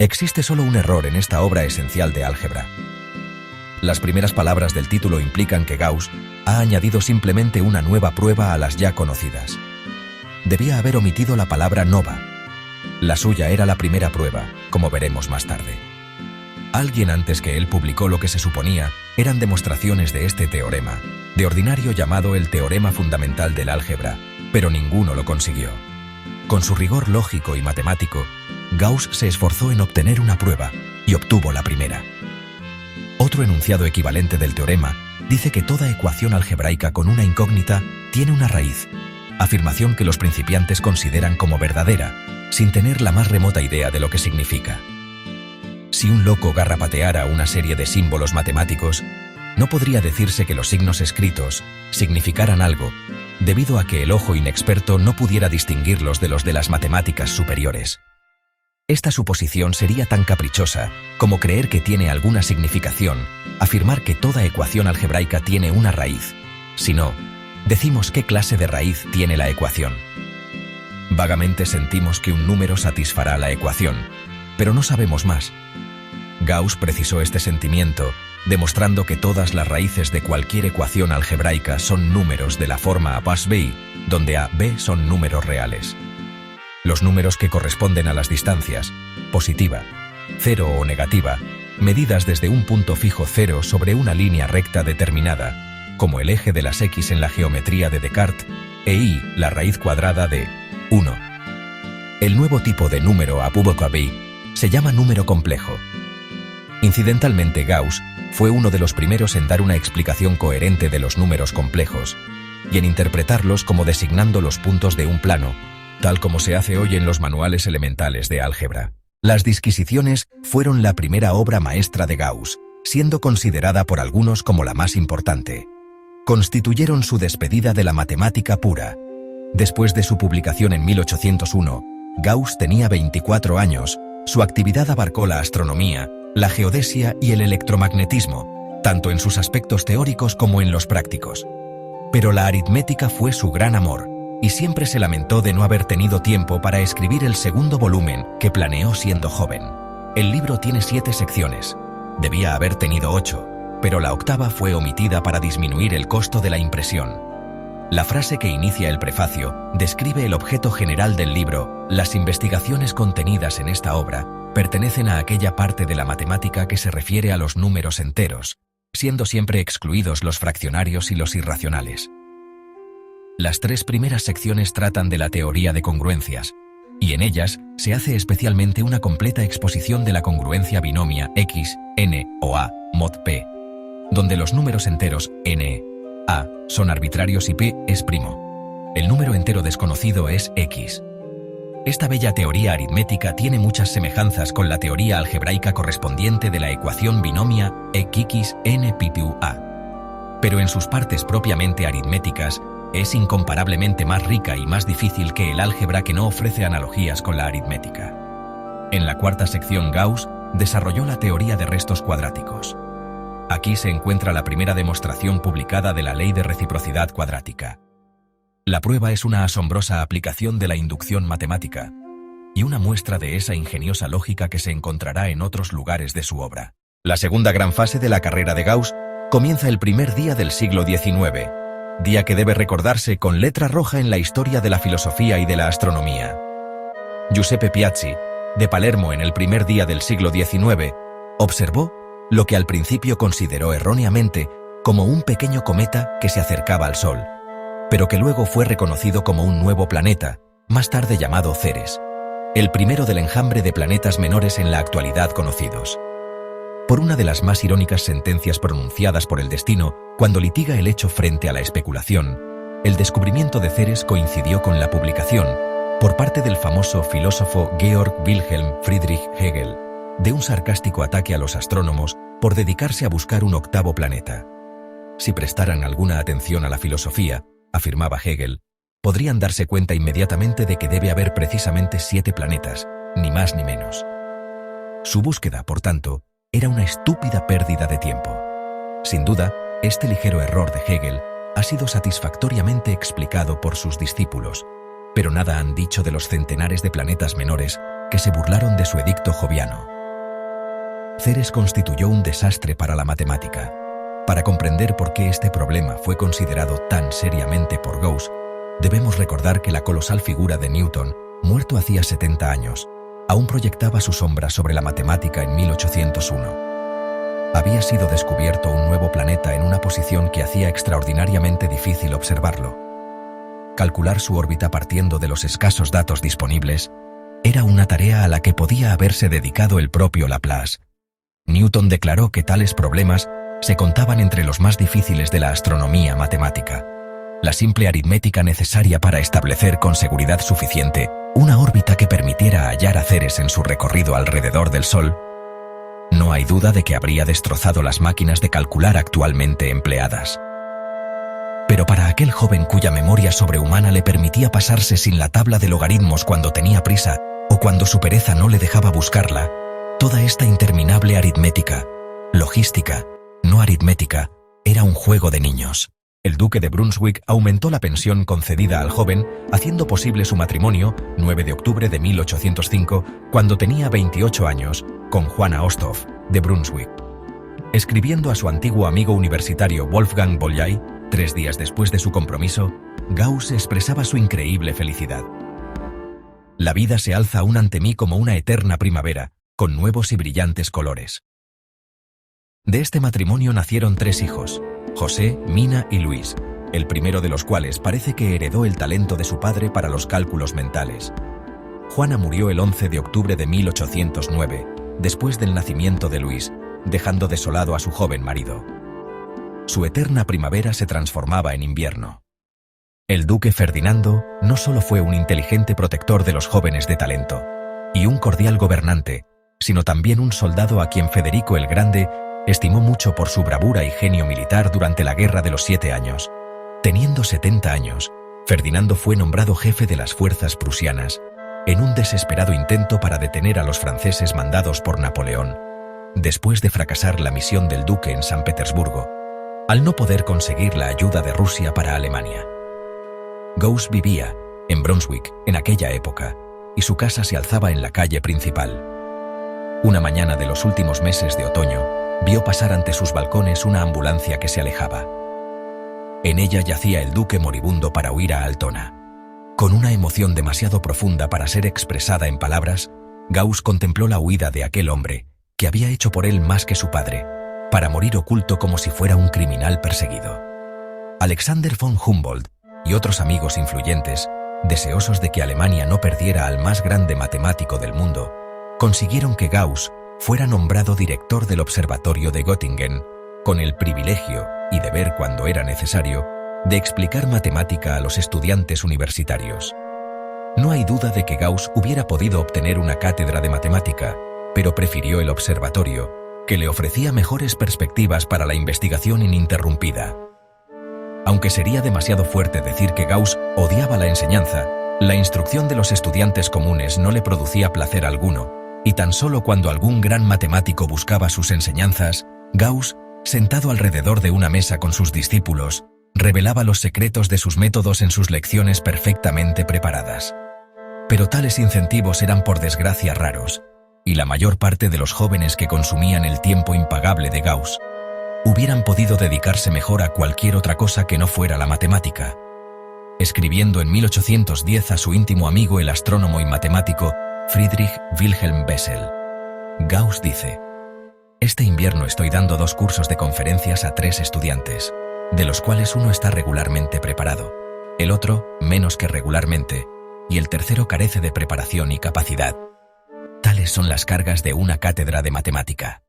Existe solo un error en esta obra esencial de álgebra. Las primeras palabras del título implican que Gauss ha añadido simplemente una nueva prueba a las ya conocidas. Debía haber omitido la palabra nova. La suya era la primera prueba, como veremos más tarde. Alguien antes que él publicó lo que se suponía eran demostraciones de este teorema, de ordinario llamado el teorema fundamental del álgebra, pero ninguno lo consiguió. Con su rigor lógico y matemático, Gauss se esforzó en obtener una prueba y obtuvo la primera. Otro enunciado equivalente del teorema dice que toda ecuación algebraica con una incógnita tiene una raíz, afirmación que los principiantes consideran como verdadera, sin tener la más remota idea de lo que significa. Si un loco garrapateara una serie de símbolos matemáticos, no podría decirse que los signos escritos significaran algo, debido a que el ojo inexperto no pudiera distinguirlos de los de las matemáticas superiores. Esta suposición sería tan caprichosa como creer que tiene alguna significación afirmar que toda ecuación algebraica tiene una raíz. Si no, decimos qué clase de raíz tiene la ecuación. Vagamente sentimos que un número satisfará la ecuación, pero no sabemos más. Gauss precisó este sentimiento, demostrando que todas las raíces de cualquier ecuación algebraica son números de la forma A + b, donde A, B son números reales. Los números que corresponden a las distancias, positiva, cero o negativa, medidas desde un punto fijo cero sobre una línea recta determinada, como el eje de las X en la geometría de Descartes, e y la raíz cuadrada de 1. El nuevo tipo de número A + b se llama número complejo. Incidentalmente, Gauss fue uno de los primeros en dar una explicación coherente de los números complejos y en interpretarlos como designando los puntos de un plano, tal como se hace hoy en los manuales elementales de álgebra. Las disquisiciones fueron la primera obra maestra de Gauss, siendo considerada por algunos como la más importante. Constituyeron su despedida de la matemática pura. Después de su publicación en 1801, Gauss tenía 24 años, su actividad abarcó la astronomía, la geodesia y el electromagnetismo, tanto en sus aspectos teóricos como en los prácticos. Pero la aritmética fue su gran amor, y siempre se lamentó de no haber tenido tiempo para escribir el segundo volumen que planeó siendo joven. El libro tiene 7 secciones. Debía haber tenido 8, pero la octava fue omitida para disminuir el costo de la impresión. La frase que inicia el prefacio describe el objeto general del libro. Las investigaciones contenidas en esta obra pertenecen a aquella parte de la matemática que se refiere a los números enteros, siendo siempre excluidos los fraccionarios y los irracionales. Las 3 primeras secciones tratan de la teoría de congruencias, y en ellas se hace especialmente una completa exposición de la congruencia binomia X, N o A, mod P, donde los números enteros N, A son arbitrarios y P es primo. El número entero desconocido es X. Esta bella teoría aritmética tiene muchas semejanzas con la teoría algebraica correspondiente de la ecuación binomia X, N + A. Pero en sus partes propiamente aritméticas, es incomparablemente más rica y más difícil que el álgebra, que no ofrece analogías con la aritmética. En la cuarta sección, Gauss desarrolló la teoría de restos cuadráticos. Aquí se encuentra la primera demostración publicada de la ley de reciprocidad cuadrática. La prueba es una asombrosa aplicación de la inducción matemática y una muestra de esa ingeniosa lógica que se encontrará en otros lugares de su obra. La segunda gran fase de la carrera de Gauss comienza el primer día del siglo XIX, día que debe recordarse con letra roja en la historia de la filosofía y de la astronomía. Giuseppe Piazzi, de Palermo, en el primer día del siglo XIX, observó lo que al principio consideró erróneamente como un pequeño cometa que se acercaba al Sol, pero que luego fue reconocido como un nuevo planeta, más tarde llamado Ceres, el primero del enjambre de planetas menores en la actualidad conocidos. Por una de las más irónicas sentencias pronunciadas por el destino, cuando litiga el hecho frente a la especulación, el descubrimiento de Ceres coincidió con la publicación, por parte del famoso filósofo Georg Wilhelm Friedrich Hegel, de un sarcástico ataque a los astrónomos por dedicarse a buscar un octavo planeta. Si prestaran alguna atención a la filosofía, afirmaba Hegel, podrían darse cuenta inmediatamente de que debe haber precisamente 7 planetas, ni más ni menos. Su búsqueda, por tanto, era una estúpida pérdida de tiempo. Sin duda, este ligero error de Hegel ha sido satisfactoriamente explicado por sus discípulos, pero nada han dicho de los centenares de planetas menores que se burlaron de su edicto joviano. Ceres constituyó un desastre para la matemática. Para comprender por qué este problema fue considerado tan seriamente por Gauss, debemos recordar que la colosal figura de Newton, muerto hacía 70 años, aún proyectaba su sombra sobre la matemática en 1801. Había sido descubierto un nuevo planeta en una posición que hacía extraordinariamente difícil observarlo. Calcular su órbita partiendo de los escasos datos disponibles era una tarea a la que podía haberse dedicado el propio Laplace. Newton declaró que tales problemas se contaban entre los más difíciles de la astronomía matemática. La simple aritmética necesaria para establecer con seguridad suficiente una órbita que permitiera hallar a Ceres en su recorrido alrededor del Sol. No hay duda de que habría destrozado las máquinas de calcular actualmente empleadas. Pero para aquel joven cuya memoria sobrehumana le permitía pasarse sin la tabla de logaritmos cuando tenía prisa o cuando su pereza no le dejaba buscarla, toda esta interminable aritmética, logística, no aritmética, era un juego de niños. El duque de Brunswick aumentó la pensión concedida al joven, haciendo posible su matrimonio, 9 de octubre de 1805, cuando tenía 28 años, con Juana Osthoff, de Brunswick. Escribiendo a su antiguo amigo universitario Wolfgang Bolyai, 3 días después de su compromiso, Gauss expresaba su increíble felicidad. La vida se alza aún ante mí como una eterna primavera, con nuevos y brillantes colores. De este matrimonio nacieron 3 hijos, José, Mina y Luis, el primero de los cuales parece que heredó el talento de su padre para los cálculos mentales. Juana murió el 11 de octubre de 1809, después del nacimiento de Luis, dejando desolado a su joven marido. Su eterna primavera se transformaba en invierno. El duque Ferdinando no solo fue un inteligente protector de los jóvenes de talento y un cordial gobernante, sino también un soldado a quien Federico el Grande estimó mucho por su bravura y genio militar durante la Guerra de los 7 años. Teniendo 70 años, Ferdinando fue nombrado jefe de las fuerzas prusianas, en un desesperado intento para detener a los franceses mandados por Napoleón, después de fracasar la misión del duque en San Petersburgo, al no poder conseguir la ayuda de Rusia para Alemania. Gauss vivía en Brunswick en aquella época, y su casa se alzaba en la calle principal. Una mañana de los últimos meses de otoño, vio pasar ante sus balcones una ambulancia que se alejaba. En ella yacía el duque moribundo para huir a Altona. Con una emoción demasiado profunda para ser expresada en palabras, Gauss contempló la huida de aquel hombre, que había hecho por él más que su padre, para morir oculto como si fuera un criminal perseguido. Alexander von Humboldt y otros amigos influyentes, deseosos de que Alemania no perdiera al más grande matemático del mundo, consiguieron que Gauss fuera nombrado director del Observatorio de Göttingen, con el privilegio y deber cuando era necesario de explicar matemática a los estudiantes universitarios. No hay duda de que Gauss hubiera podido obtener una cátedra de matemática, pero prefirió el observatorio, que le ofrecía mejores perspectivas para la investigación ininterrumpida. Aunque sería demasiado fuerte decir que Gauss odiaba la enseñanza, la instrucción de los estudiantes comunes no le producía placer alguno, y tan solo cuando algún gran matemático buscaba sus enseñanzas, Gauss, sentado alrededor de una mesa con sus discípulos, revelaba los secretos de sus métodos en sus lecciones perfectamente preparadas. Pero tales incentivos eran por desgracia raros, y la mayor parte de los jóvenes que consumían el tiempo impagable de Gauss hubieran podido dedicarse mejor a cualquier otra cosa que no fuera la matemática. Escribiendo en 1810 a su íntimo amigo el astrónomo y matemático Friedrich Wilhelm Bessel, Gauss dice: «Este invierno estoy dando 2 cursos de conferencias a 3 estudiantes, de los cuales uno está regularmente preparado, el otro menos que regularmente, y el tercero carece de preparación y capacidad. Tales son las cargas de una cátedra de matemática».